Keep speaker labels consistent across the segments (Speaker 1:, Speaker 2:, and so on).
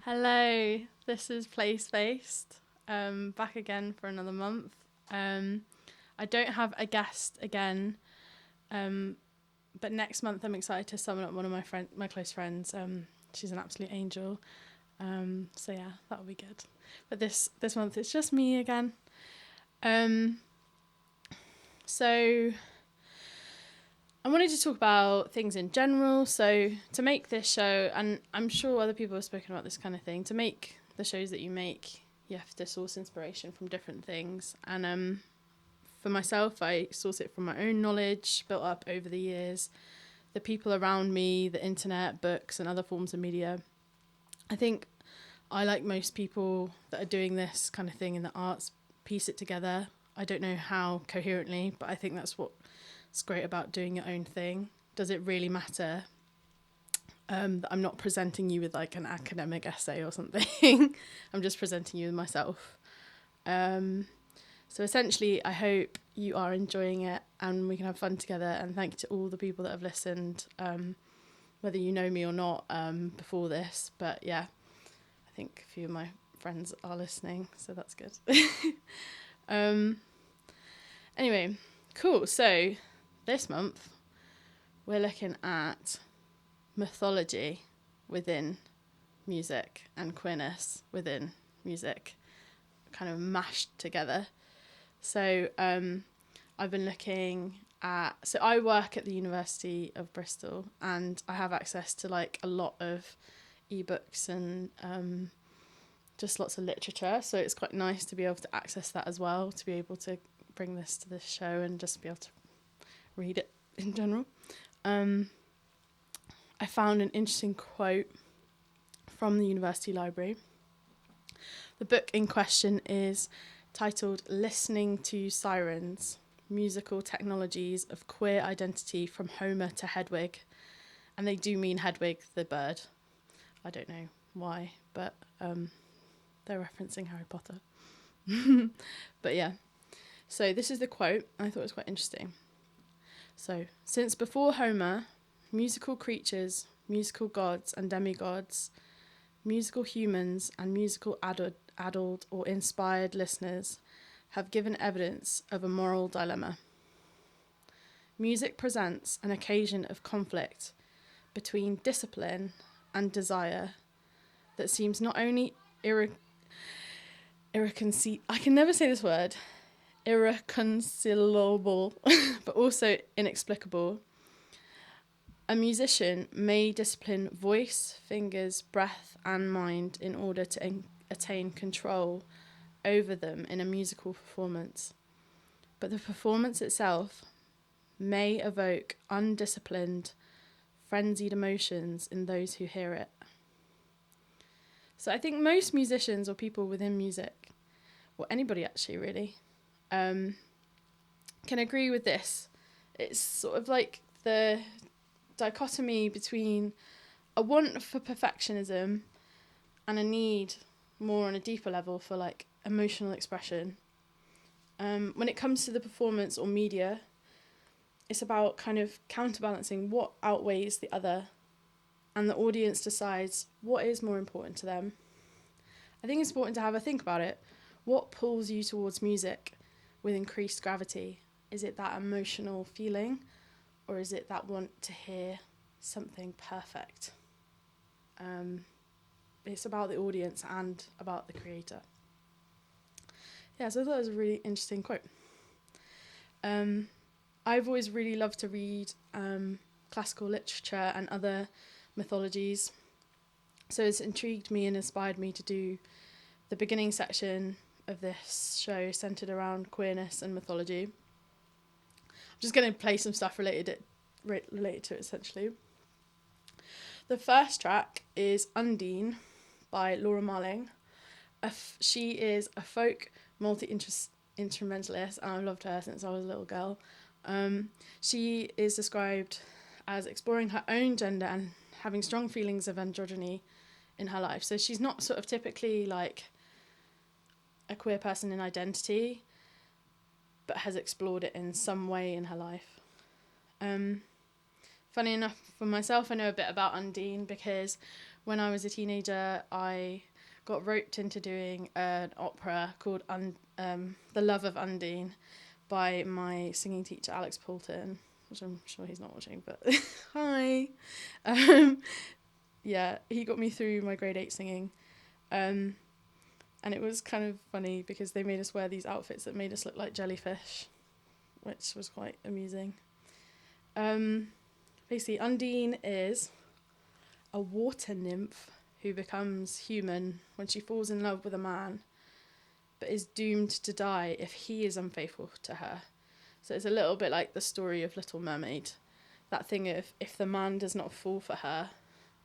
Speaker 1: Hello, this is Playspaced. Back again for another month. I don't have a guest again, but next month I'm excited to summon up one of my close friends. She's an absolute angel. So yeah, that'll be good. But this month it's just me again. So I wanted to talk about things in general. So to make this show, and I'm sure other people have spoken about this kind of thing, to make the shows that you make, you have to source inspiration from different things. And for myself, I source it from my own knowledge built up over the years, the people around me, the internet, books, and other forms of media. I think I, like most people that are doing this kind of thing in the arts, piece it together. I don't know how coherently, but I think that's what's great about doing your own thing. Does it really matter that I'm not presenting you with like an academic essay or something? I'm just presenting you with myself. So essentially, I hope you are enjoying it and we can have fun together. And thank you to all the people that have listened, whether you know me or not before this. But yeah, I think a few of my friends are listening, so that's good. Anyway, cool. So this month we're looking at mythology within music and queerness within music, kind of mashed together. So I've been looking at, so I work at the University of Bristol and I have access to like a lot of ebooks and just lots of literature, so it's quite nice to be able to access that as well, to be able to bring this to this show and just be able to read it in general. I found an interesting quote from the university library. The book in question is titled Listening to Sirens, Musical Technologies of Queer Identity from Homer to Hedwig. And they do mean Hedwig the bird. I don't know why, but they're referencing Harry Potter. But yeah, so this is the quote. I thought it was quite interesting. So, since before Homer, musical creatures, musical gods and demigods, musical humans and musical adult or inspired listeners have given evidence of a moral dilemma. Music presents an occasion of conflict between discipline and desire that seems not only I can never say this word, irreconcilable, but also inexplicable. A musician may discipline voice, fingers, breath, and mind in order to attain control over them in a musical performance. But the performance itself may evoke undisciplined, frenzied emotions in those who hear it. So I think most musicians or people within music, or anybody actually really, can agree with this. It's sort of like the dichotomy between a want for perfectionism and a need more on a deeper level for like emotional expression. When it comes to the performance or media, it's about kind of counterbalancing what outweighs the other, and the audience decides what is more important to them. I think it's important to have a think about it. What pulls you towards music with increased gravity? Is it that emotional feeling, or is it that want to hear something perfect? It's about the audience and about the creator. Yeah, so I thought it was a really interesting quote. I've always really loved to read classical literature and other mythologies. So it's intrigued me and inspired me to do the beginning section of this show centred around queerness and mythology. I'm just going to play some stuff related to it, essentially. The first track is Undine by Laura Marling. She is a folk multi-instrumentalist, and I've loved her since I was a little girl. She is described as exploring her own gender and having strong feelings of androgyny in her life. So she's not sort of typically like a queer person in identity, but has explored it in some way in her life. Funny enough, for myself, I know a bit about Undine because when I was a teenager, I got roped into doing an opera called The Love of Undine by my singing teacher, Alex Poulton, which I'm sure he's not watching, but hi. Yeah, he got me through my grade 8 singing. And it was kind of funny because they made us wear these outfits that made us look like jellyfish, which was quite amusing. Basically, Undine is a water nymph who becomes human when she falls in love with a man, but is doomed to die if he is unfaithful to her. So it's a little bit like the story of Little Mermaid. That thing of if the man does not fall for her,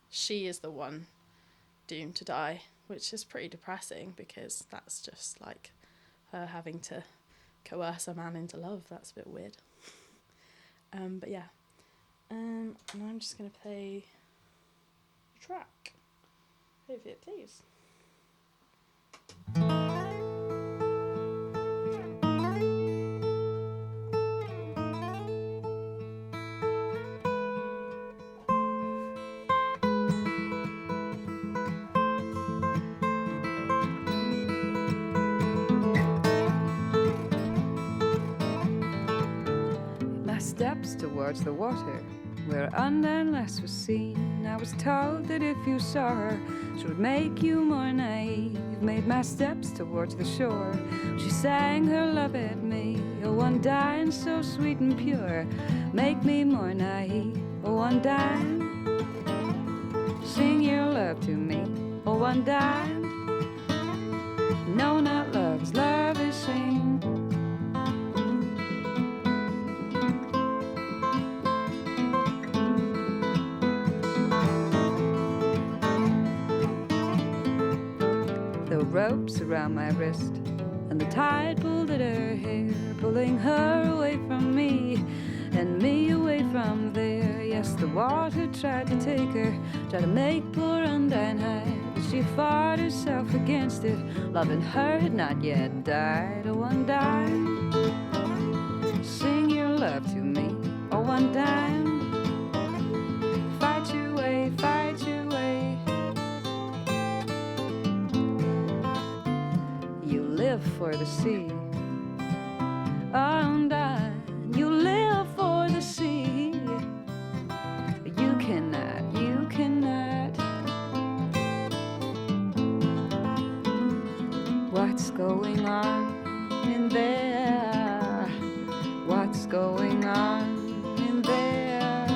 Speaker 1: she is the one doomed to die, which is pretty depressing because that's just like her having to coerce a man into love. That's a bit weird. But yeah. And I'm just going to play a track. Hopefully it plays.
Speaker 2: Steps towards the water, where Undine last was seen. I was told that if you saw her, she would make you more naive. Made my steps towards the shore. She sang her love at me. Oh, Undine, so sweet and pure, make me more naive. Oh, Undine, sing your love to me. Oh, Undine, no, not love's love is seen. Ropes around my wrist, and the tide pulled at her hair, pulling her away from me and me away from there. Yes, the water tried to take her, tried to make poor Undine high, but she fought herself against it. Love in her had not yet died. Oh, Undine, sing your love to me. Oh, Undine, fight your way, fight your way. Live for the sea. Undine, you live for the sea. You cannot, you cannot. What's going on in there? What's going on in there?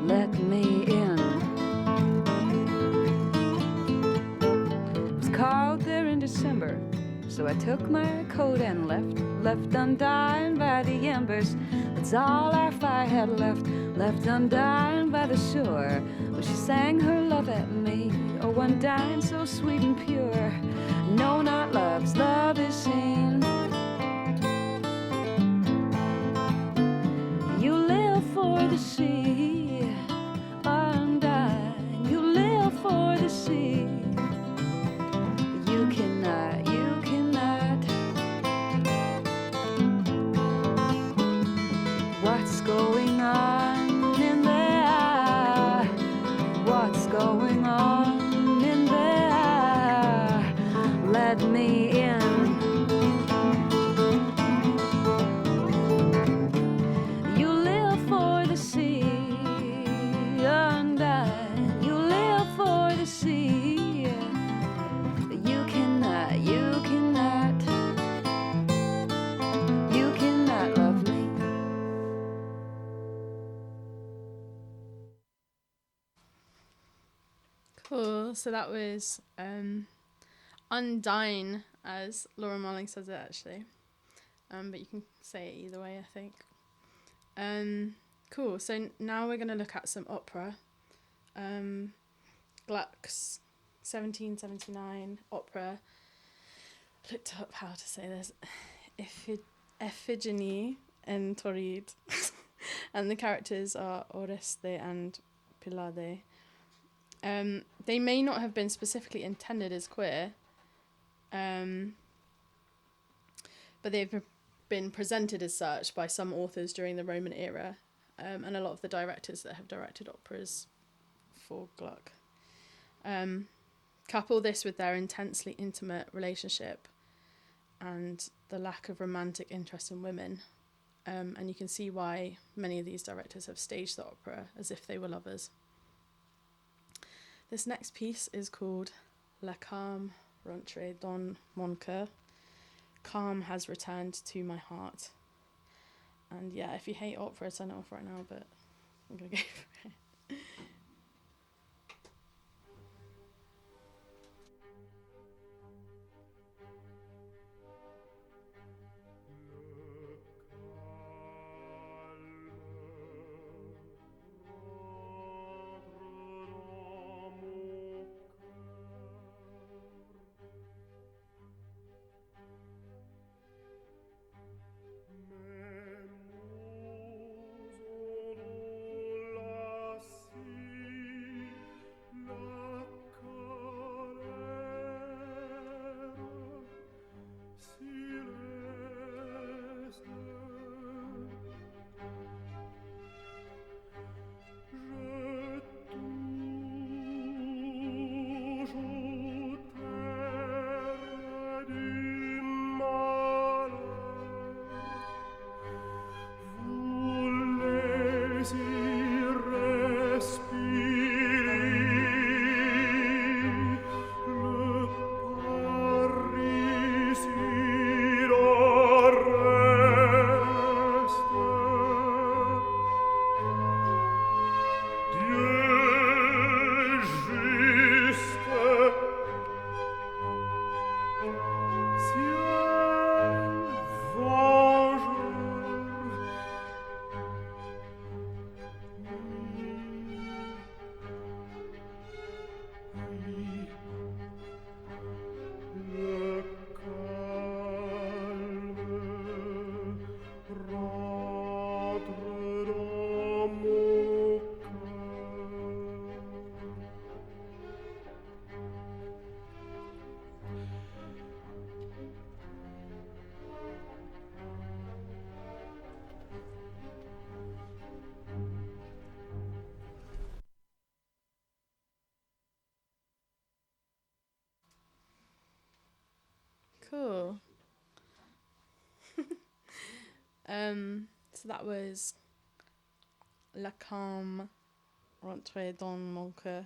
Speaker 2: Let me in. It was cold there in December, so I took my coat and left Undine by the embers. That's all our fire had left Undine by the shore, where she sang her love at me. Oh, Undine, so sweet and pure, no, not love's love is seen. You live for the sea, Undine, you live for the sea. You cannot, you cannot. What's going on in there? What's going on in there? Let me in. You live for the sea, Undine. You live for the sea. You cannot, you cannot, you cannot love me.
Speaker 1: Cool. So that was Undine, as Laura Marling says it actually. But you can say it either way, I think. Cool. So now we're going to look at some opera. Gluck's 1779 opera. Looked up how to say this. Iphigenie and Tauride. And the characters are Oreste and Pylade. They may not have been specifically intended as queer, but they've been presented as such by some authors during the Roman era, and a lot of the directors that have directed operas for Gluck. Couple this with their intensely intimate relationship and the lack of romantic interest in women, and you can see why many of these directors have staged the opera as if they were lovers. This next piece is called La calme rentre dans mon cœur. Calm has returned to my heart. And yeah, if you hate opera, turn it off right now, but I'm going to go for it. Cool. So that was La calme rentre dans mon cœur.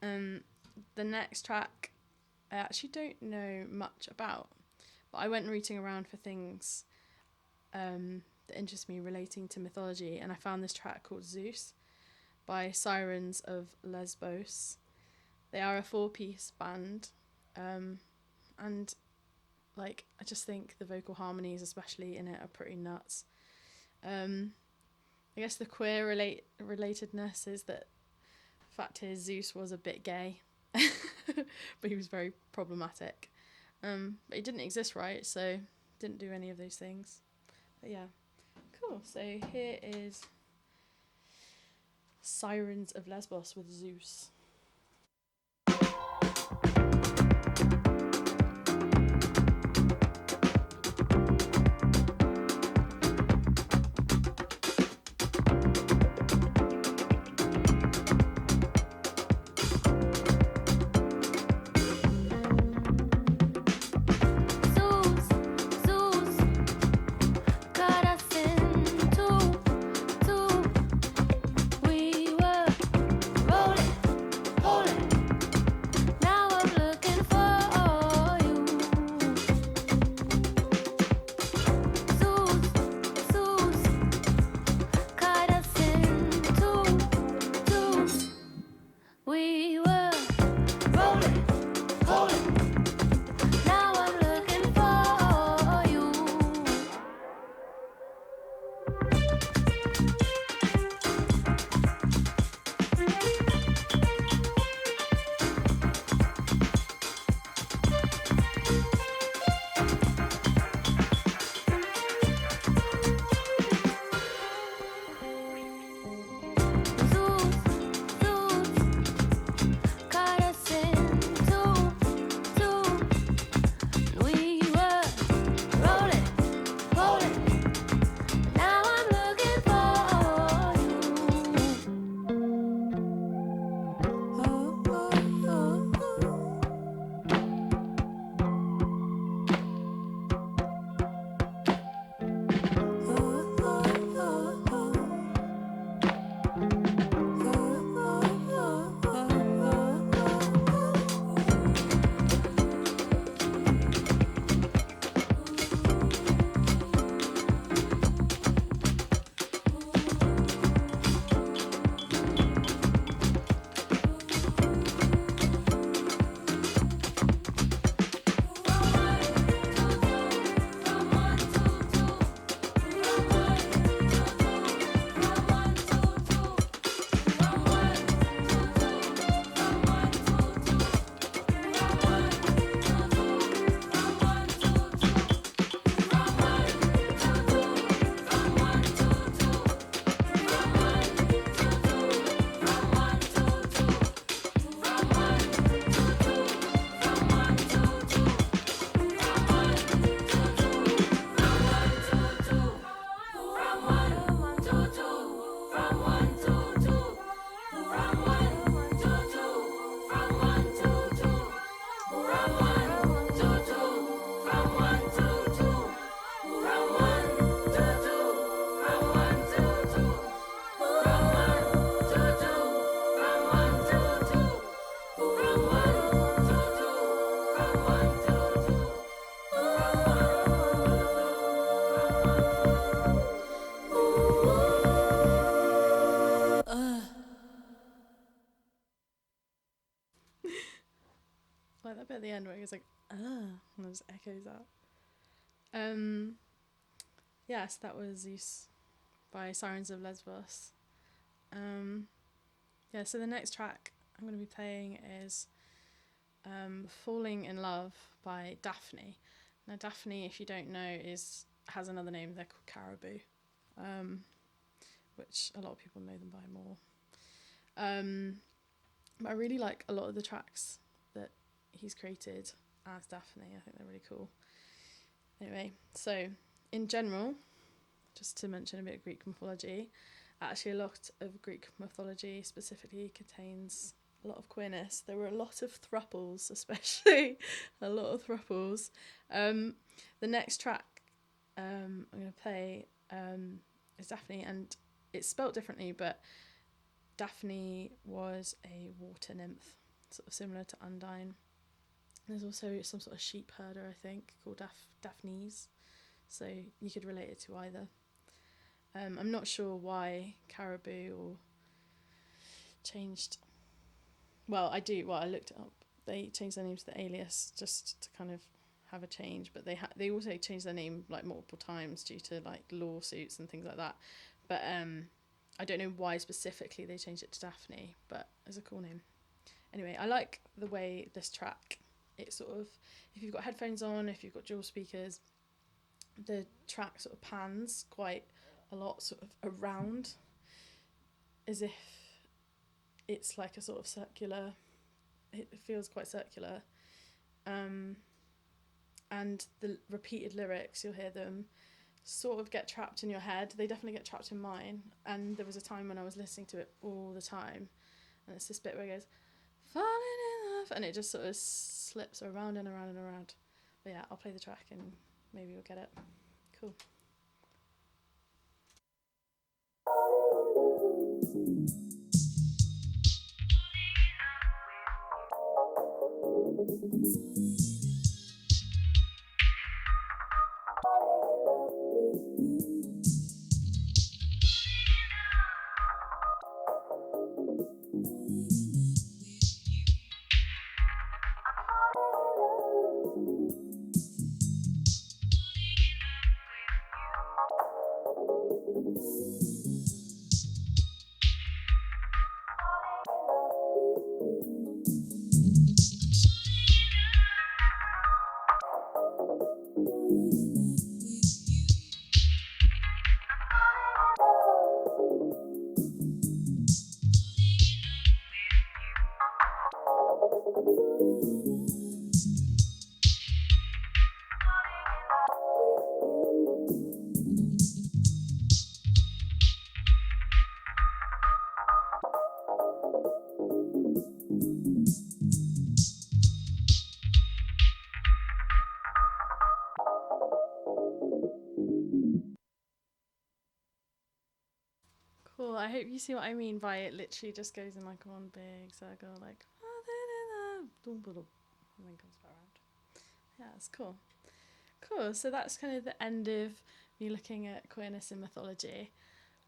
Speaker 1: The next track I actually don't know much about, but I went rooting around for things that interest me relating to mythology, and I found this track called Zeus by Sirens of Lesbos. They are a 4-piece band, and like I just think the vocal harmonies, especially in it, are pretty nuts. I guess the queer relatedness is that the fact is Zeus was a bit gay, but he was very problematic. But he didn't exist, right? So didn't do any of those things. But yeah, cool. So here is Sirens of Lesbos with Zeus.
Speaker 3: We were rolling
Speaker 1: like that bit at the end where it goes like, and it just echoes out. So that was Zeus by Sirens of Lesbos. So the next track I'm going to be playing is Falling in Love by Daphne. Now Daphne, if you don't know, has another name. They're called Caribou, which a lot of people know them by more. But I really like a lot of the tracks that he's created as Daphne. I think they're really cool. Anyway, so in general, just to mention a bit of Greek mythology, actually a lot of Greek mythology specifically contains a lot of queerness. There were a lot of thruples, especially a lot of thruples. The next track I'm going to play is Daphne, and it's spelt differently, but Daphne was a water nymph, sort of similar to Undine. There's also some sort of sheep herder, I think, called Daphnes, so you could relate it to either. I'm not sure why Caribou or changed. Well, I do. Well, I looked it up. They changed their name to the alias just to kind of have a change, but they also changed their name like multiple times due to like lawsuits and things like that. But I don't know why specifically they changed it to Daphne, but it's a cool name. Anyway, I like the way this track, it sort of, if you've got headphones on, if you've got dual speakers, the track sort of pans quite a lot sort of around, as if it's like a sort of circular, it feels quite circular. And the repeated lyrics, you'll hear them sort of get trapped in your head. They definitely get trapped in mine. And there was a time when I was listening to it all the time. And it's this bit where it goes, falling in love, and it just sort of slips around and around and around. But yeah, I'll play the track and maybe you'll get it. Cool. Cool, I hope you see what I mean by it literally just goes in like one big circle, like, and then comes back around. Yeah, it's cool. Cool, so that's kind of the end of me looking at queerness in mythology.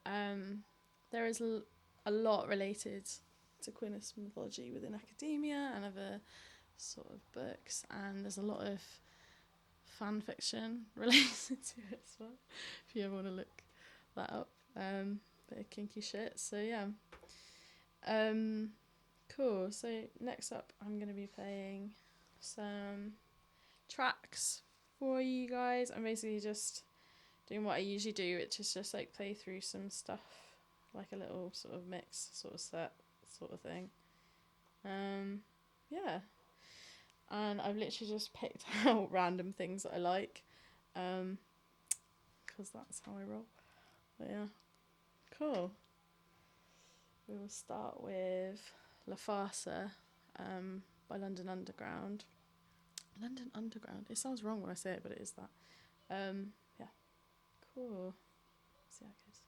Speaker 1: There is a lot related to queerness mythology within academia and other sort of books, and there's a lot of fan fiction related to it as well, if you ever want to look that up. Bit of kinky shit, so yeah. Cool, so next up I'm going to be playing some tracks for you guys. I'm basically just doing what I usually do, which is just like play through some stuff, like a little sort of mix, sort of set, sort of thing. Yeah. And I've literally just picked out random things that I like, because that's how I roll. But yeah. Cool. We will start with La Farsa by London Underground. London Underground. It sounds wrong when I say it, but it is that. Yeah. Cool. See how it goes.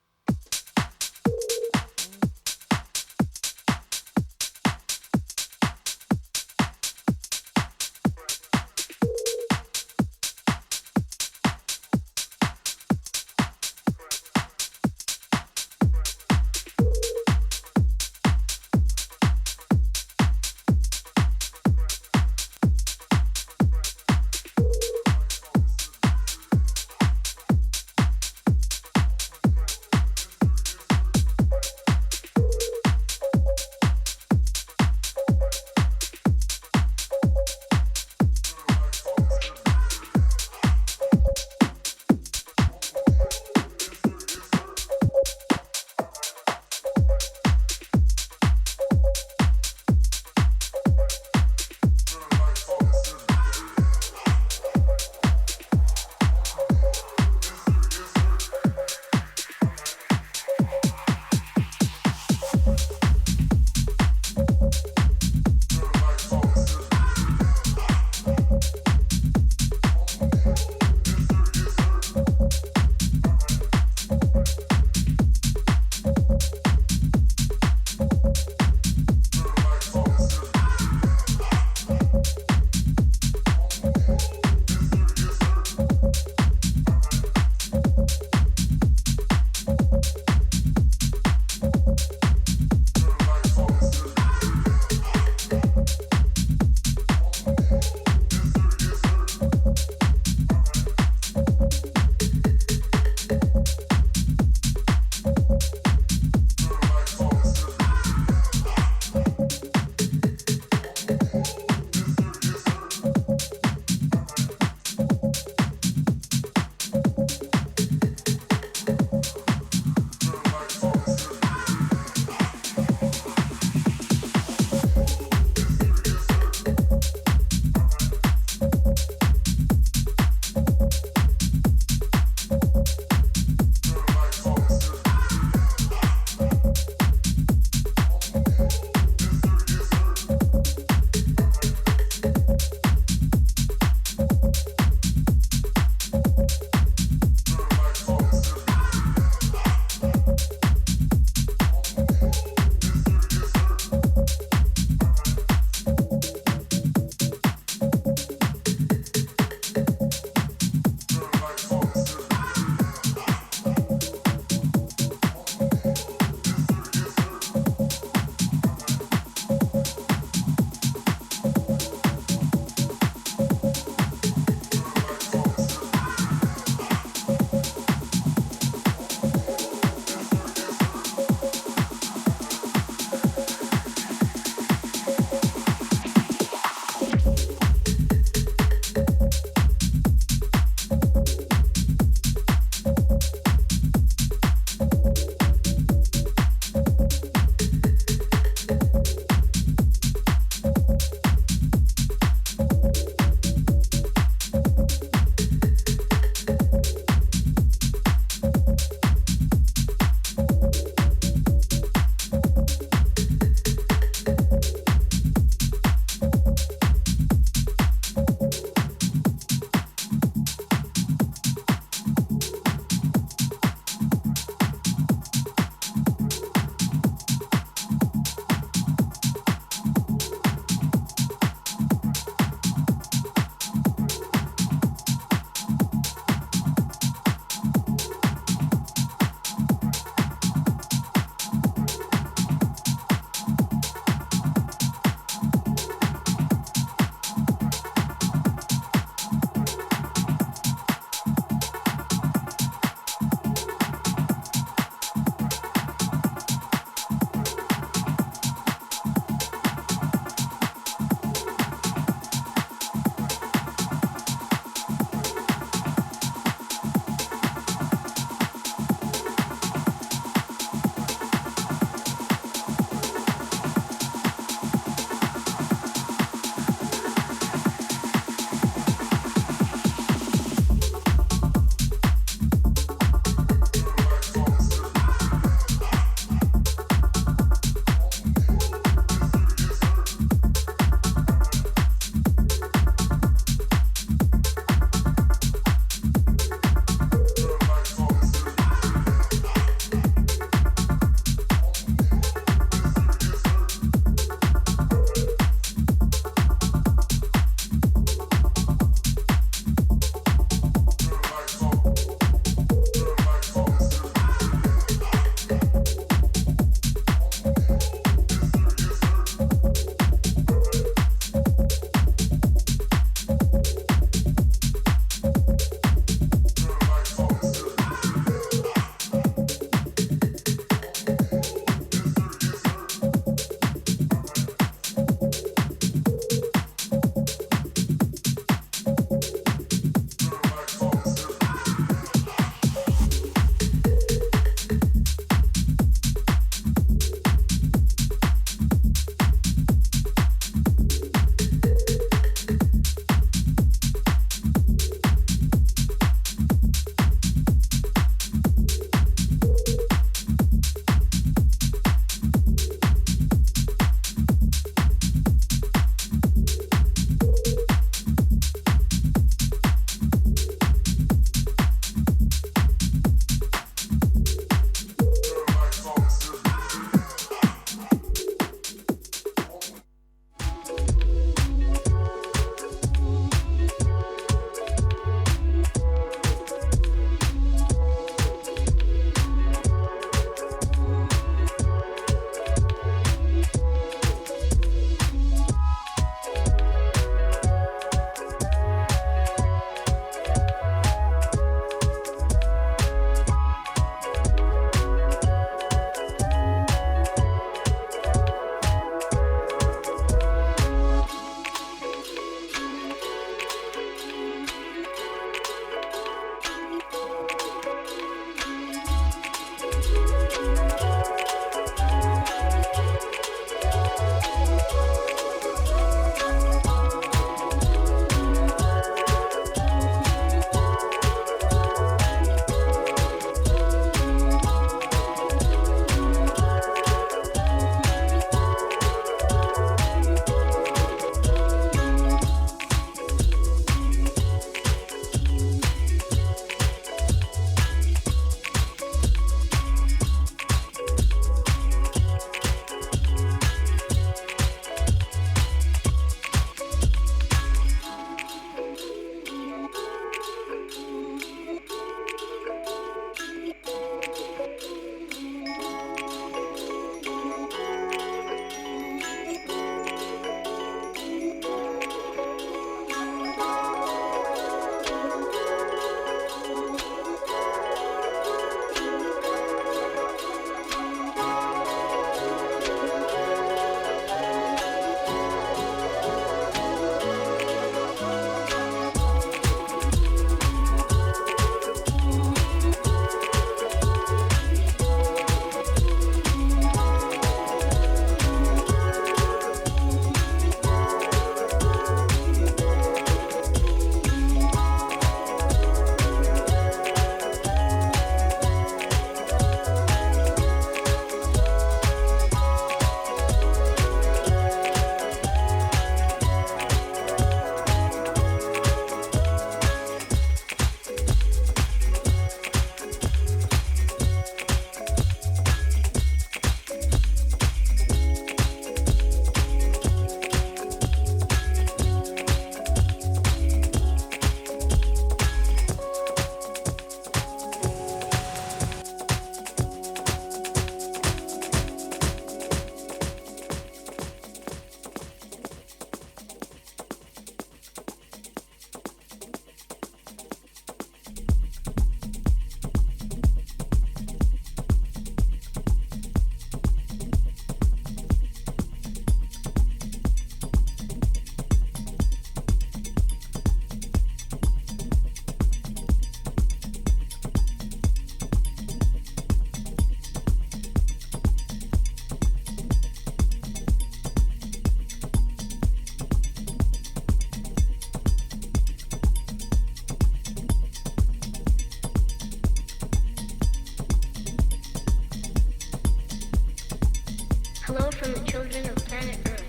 Speaker 3: Hello from the children of planet Earth.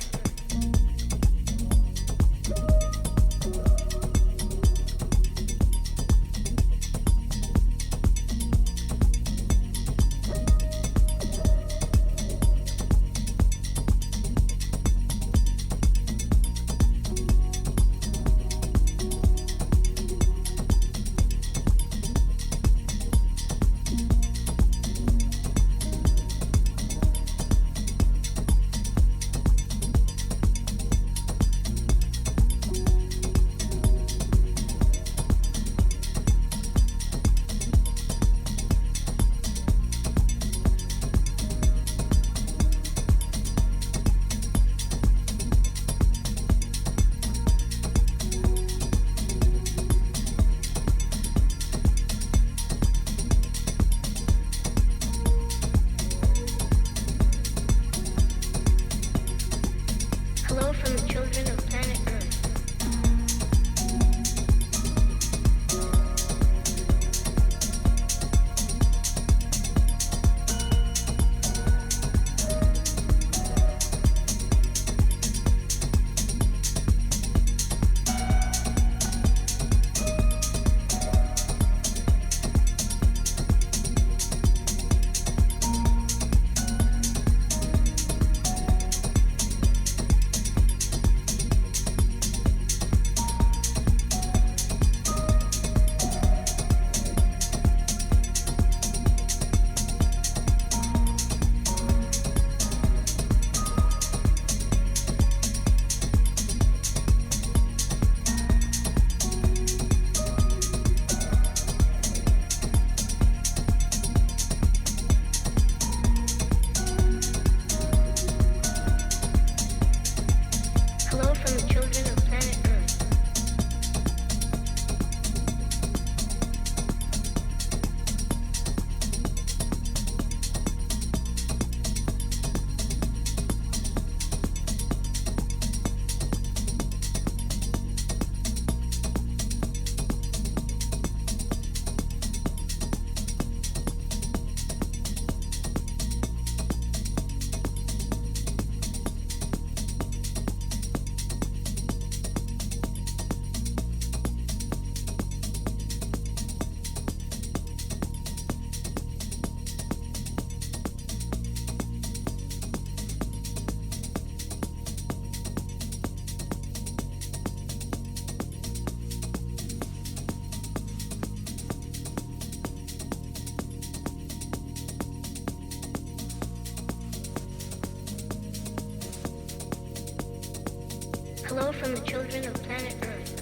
Speaker 3: Hello from the children of planet Earth.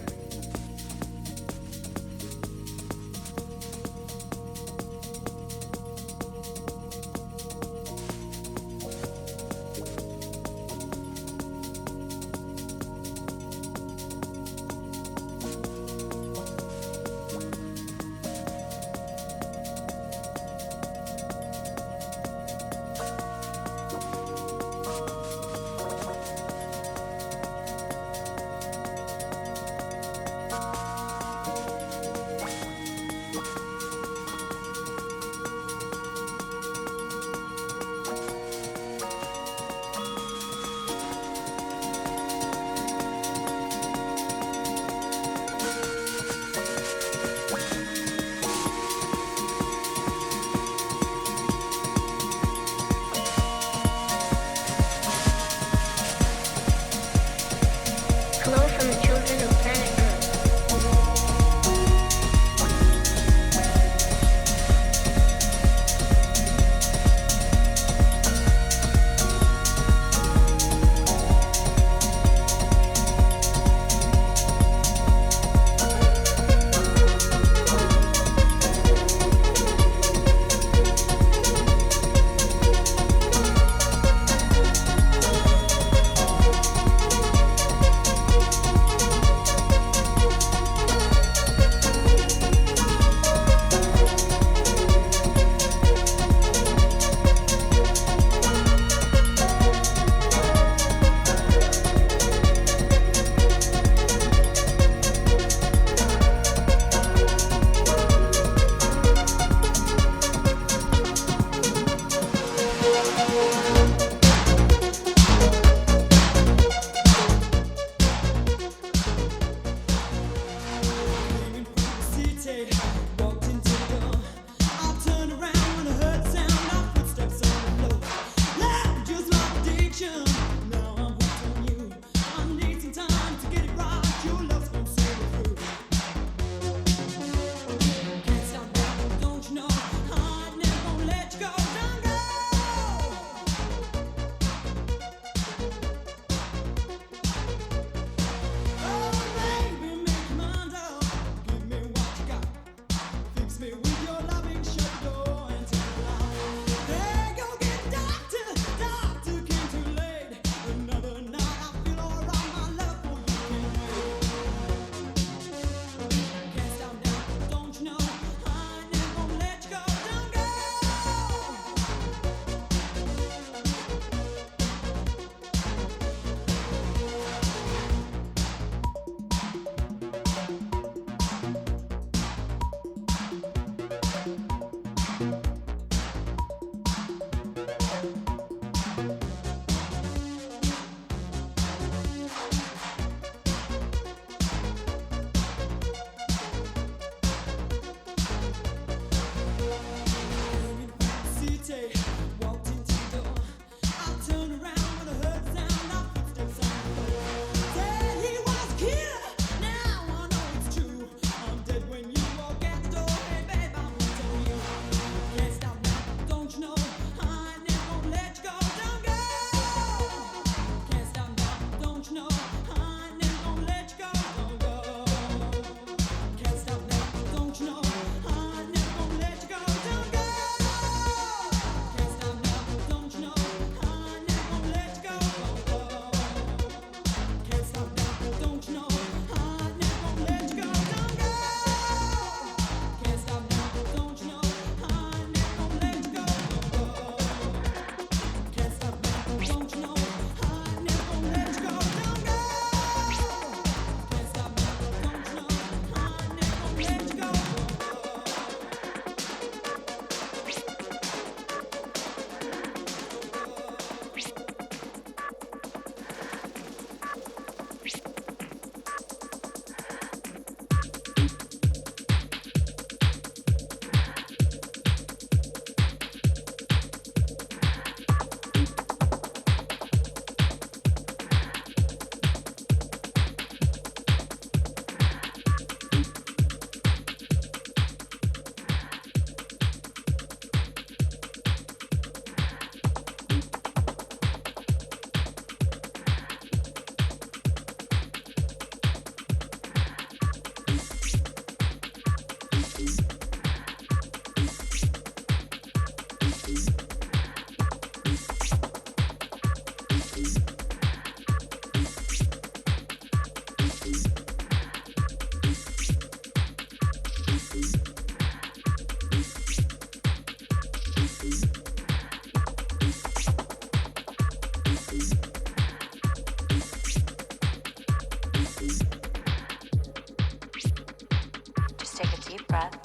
Speaker 4: breath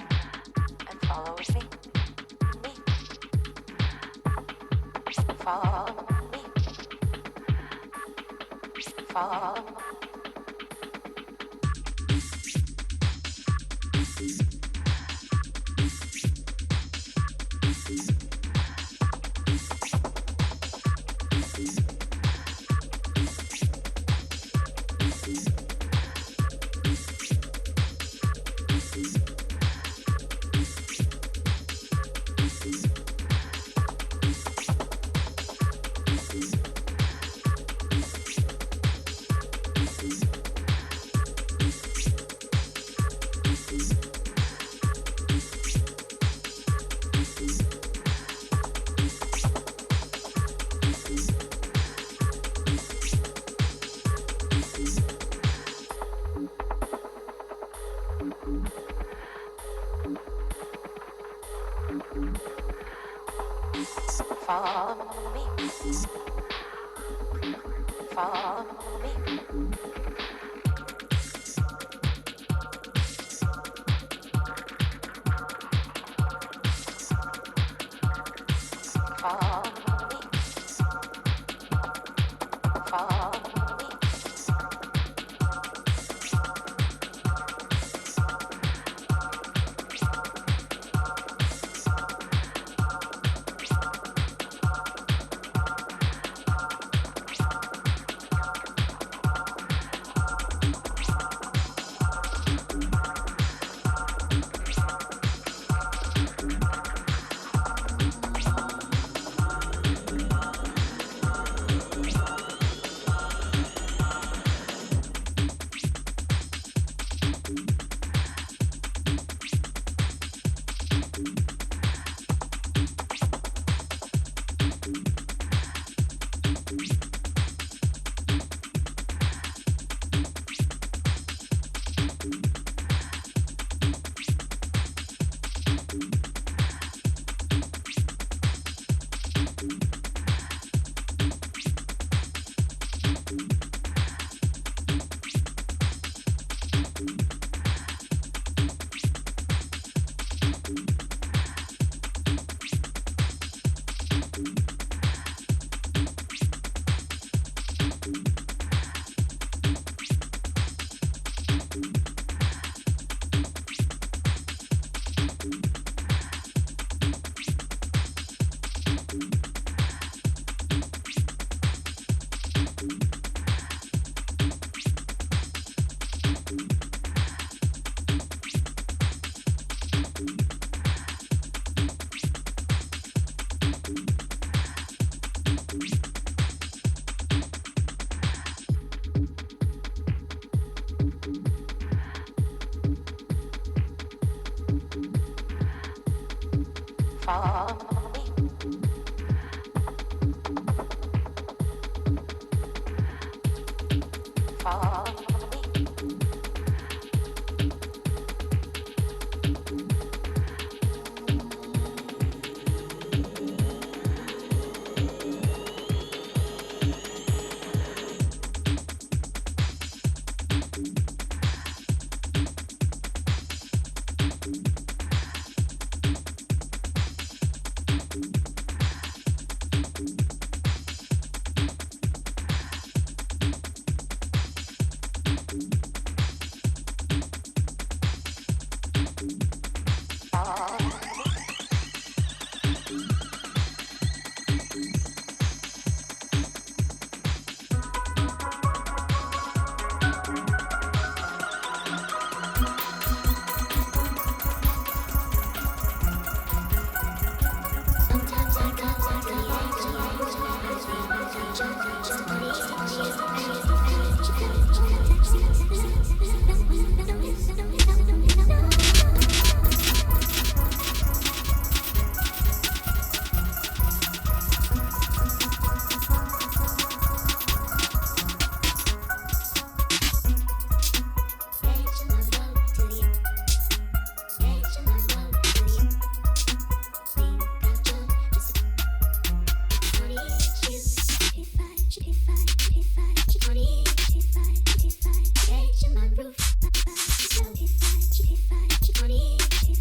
Speaker 4: and follow with me. Me. Follow me. Follow. Follow me. Follow me. Follow me. Follow me. Follow me. Follow me.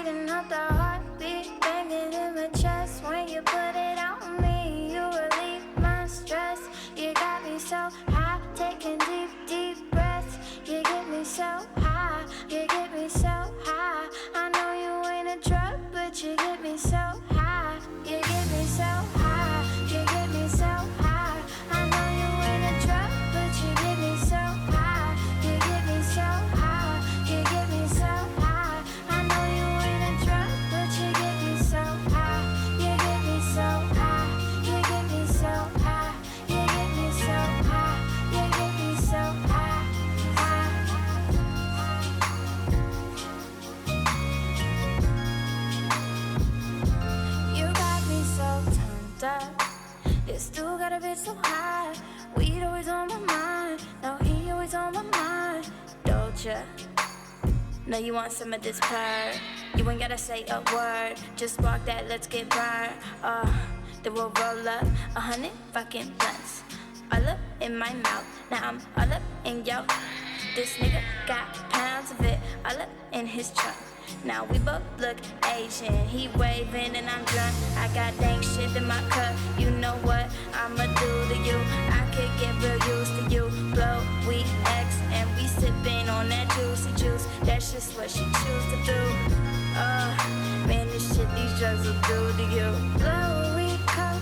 Speaker 3: speeding up the heartbeat, banging in my chest. When you put it on me, you relieve my stress. You got me so high, taking deep, deep breaths. You get me so high, you get me so high. I know you ain't a drug, but you get me so high. You get me so high, you get me so high. I know you ain't a drug, but you get me so high. You get me so high, you get me so high. I know you ain't a drug, but you get me so high. You get me so high, you get me so high. You get me so high, you get me so high, high. You got me so turned up. You still got a bitch so high. Weed always on my mind. Now he always on my mind. Don't ya? Know you want some of this purr. You ain't gotta say a word. Just spark that, let's get burned. Then we'll roll up 100 fucking blunts. All up in my mouth. Now I'm all up in yo. This nigga got pounds of it. All up in his trunk. Now we both look Asian. He waving and I'm drunk. I got dang shit in my cup. You know what I'ma do to you? I could get real used to you. Blow, we X, and we sipping on that juicy juice. That's just what she choose to do. Man, this shit these drugs will do to you. Blow, we pop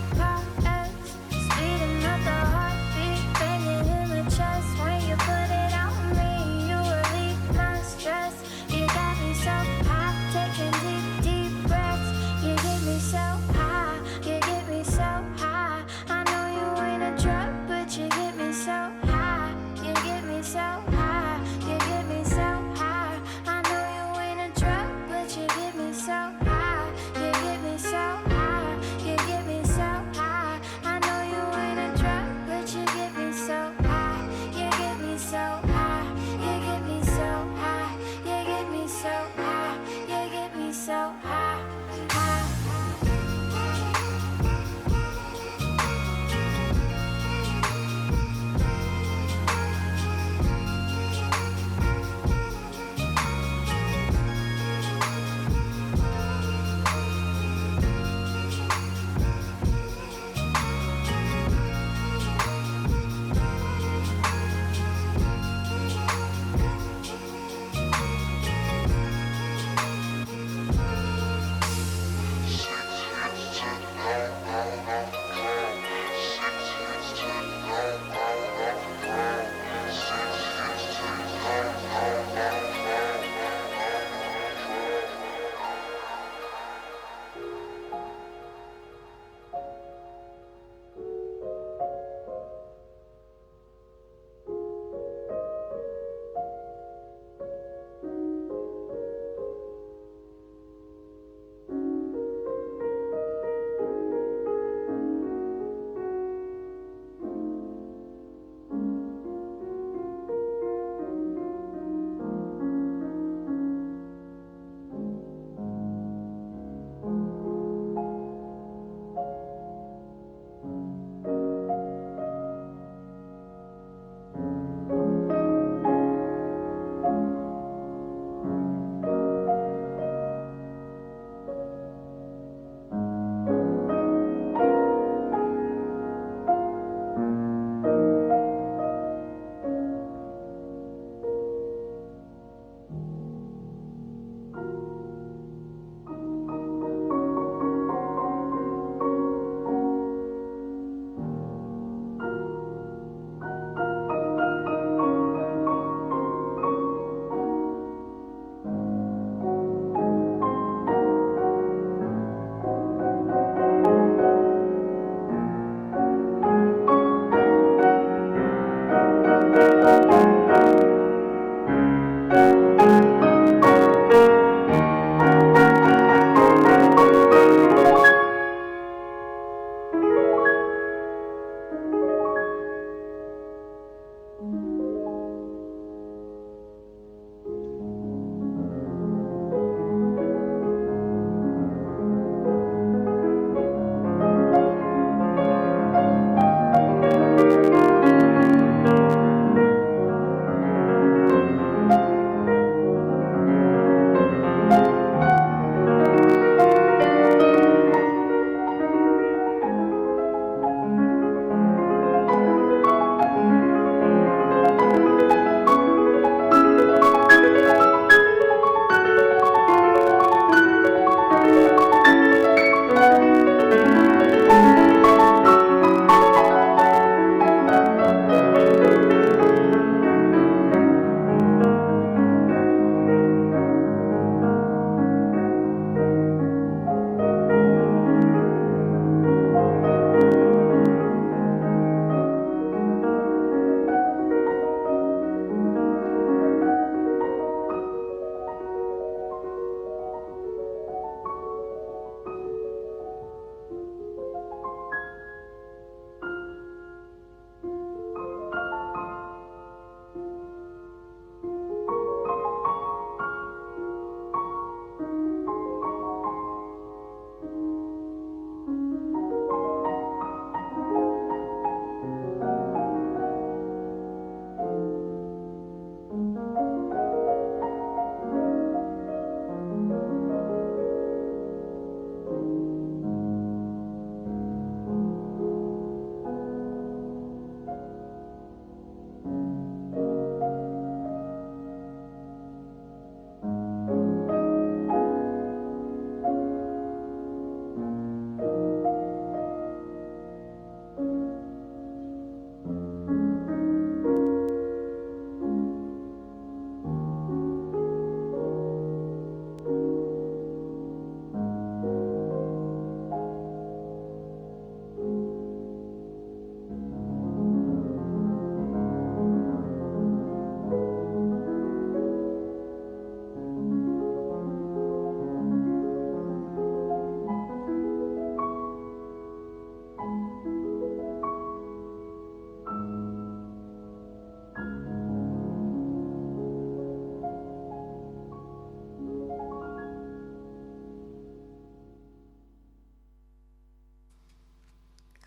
Speaker 3: X, speeding up the heartbeat, banging in my chest. When you put it on me, you relieve my stress. You got me so high, taking deep, deep breaths. You get me so high, you get me so high. I know you ain't a drug, but you get me so high. You get me so high, you get me so high. I know you ain't a drug, but you get me so high. You get me so high, you get me so high. I know you ain't a drug, but you get me so high. You get me so high, you get me so high. You get me so high, you get me so high, high.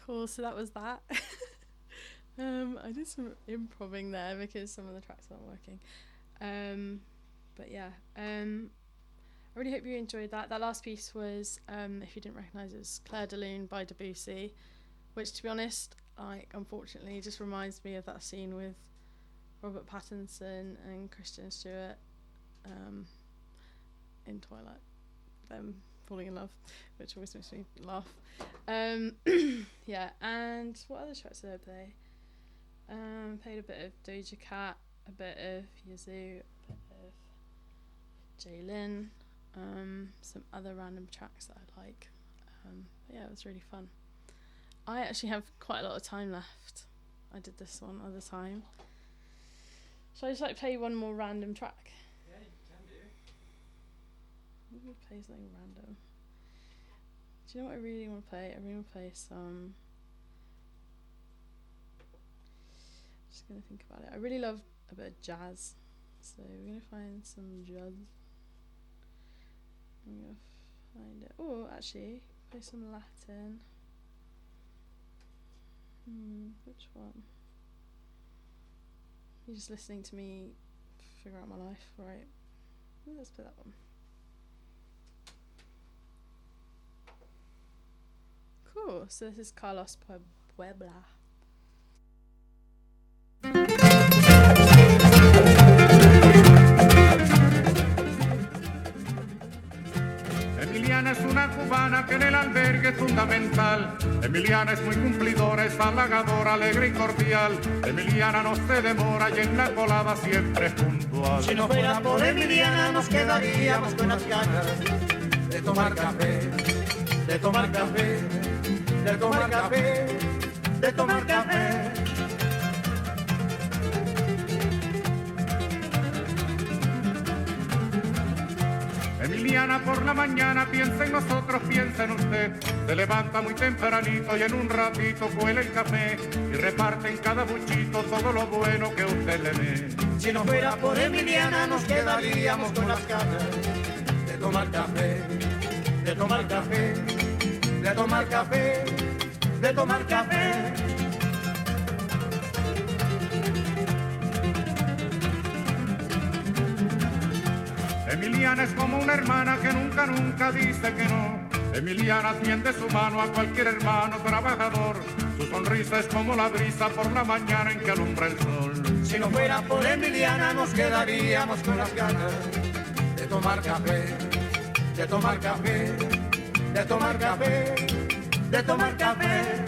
Speaker 1: Cool, so that was that. I did some improving there because some of the tracks aren't working. But yeah, I really hope you enjoyed that. That last piece was, if you didn't recognise it, was Claire de Lune by Debussy, which, to be honest, like, unfortunately just reminds me of that scene with Robert Pattinson and Kristen Stewart in Twilight, them falling in love, which always makes me laugh. Yeah, and what other tracks did I play? Played a bit of Doja Cat, a bit of Yazoo, a bit of Jaylin, some other random tracks that I like. Yeah, it was really fun. I actually have quite a lot of time left. I did this one other time. Shall I just like play one more random track?
Speaker 5: Yeah, you can do.
Speaker 1: Let me play something random. Do you know what I really want to play? I really want to play some... Just going to think about it. I really love a bit of jazz. So we're going to find some jazz. I'm going to find it. Oh, actually, play some Latin. Which one? You're just listening to me figure out my life, right? Let's play that one. Cool, so this is Carlos Puebla.
Speaker 6: Emiliana es una cubana que en el albergue es fundamental. Emiliana es muy cumplidora, es halagadora, alegre y cordial. Emiliana no se demora y en la colada siempre es puntual.
Speaker 5: Si no fuera por Emiliana nos quedaríamos con las ganas de tomar café, de tomar café, de tomar café, de tomar café.
Speaker 6: Emiliana por la mañana piensa en nosotros, piensa en usted. Se levanta muy tempranito y en un ratito cuela el café y reparte en cada buchito todo lo bueno que usted le dé.
Speaker 5: Si no fuera por Emiliana nos quedaríamos con las ganas de tomar café, de tomar café, de tomar café, de tomar café.
Speaker 6: Emiliana es como una hermana que nunca, nunca dice que no. Emiliana tiende su mano a cualquier hermano trabajador. Su sonrisa es como la brisa por la mañana en que alumbra el sol.
Speaker 5: Si no fuera por Emiliana nos quedaríamos con las ganas de tomar café, de tomar café, de tomar café, de tomar café.